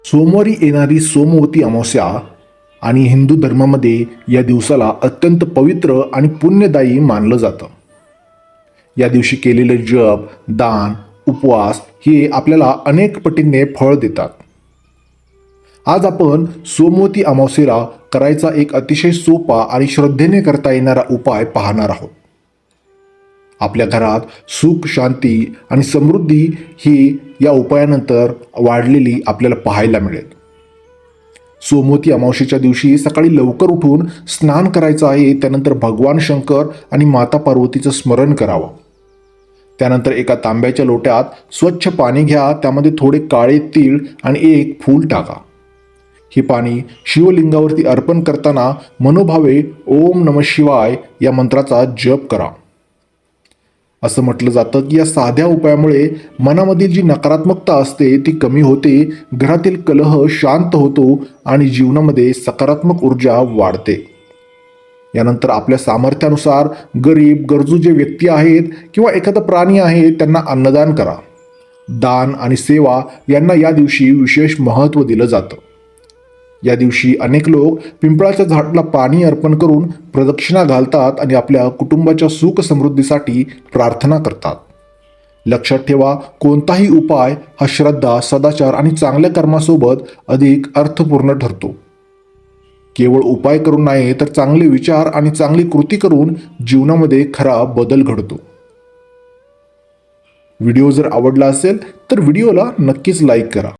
सोमवारी येणारी सोमवती अमावस्या आणि हिंदू धर्मामध्ये या दिवसाला अत्यंत पवित्र आणि पुण्यदायी मानलं जातं. या दिवशी केलेले जप, दान, उपवास हे आपल्याला अनेक पटीने फळ देतात. आज आपण सोमवती अमावस्येला करायचा एक अतिशय सोपा आणि श्रद्धेने करता येणारा उपाय पाहणार आहोत. आपल्या घरात सुख, शांती आणि समृद्धी ही या उपायानंतर वाढलेली आपल्याला पाहायला मिळेल. सोमवती अमावस्येच्या दिवशी सकाळी लवकर उठून स्नान करायचं आहे. त्यानंतर भगवान शंकर आणि माता पार्वतीचं स्मरण करावं. त्यानंतर एका तांब्याच्या लोट्यात स्वच्छ पाणी घ्या. त्यामध्ये थोडे काळे तीळ आणि एक फूल टाका. हे पाणी शिवलिंगावरती अर्पण करताना मनोभावे ओम नमः शिवाय या मंत्राचा जप करा. असं म्हटलं जातं की या साध्या उपायामुळे मनामधील जी नकारात्मकता असते ती कमी होते, घरातील कलह शांत होतो आणि जीवनामध्ये सकारात्मक ऊर्जा वाढते. यानंतर आपल्या सामर्थ्यानुसार गरीब, गरजू जे व्यक्ती आहेत किंवा एखादा प्राणी आहे त्यांना अन्नदान करा. दान आणि सेवा यांना या दिवशी विशेष महत्त्व दिलं जातं. या दिवशी अनेक लोक पिंपळाच्या झाडाला पाणी अर्पण करून प्रदक्षिणा घालतात आणि आपल्या कुटुंबाच्या सुख समृद्धीसाठी प्रार्थना करतात. लक्षात ठेवा, कोणताही उपाय हा श्रद्धा, सदाचार आणि चांगल्या कर्मासोबत अधिक अर्थपूर्ण ठरतो. केवळ उपाय करून नाही तर चांगले विचार आणि चांगली कृती करून जीवनामध्ये खरा बदल घडतो. व्हिडिओ जर आवडला असेल तर व्हिडिओला नक्कीच लाईक करा.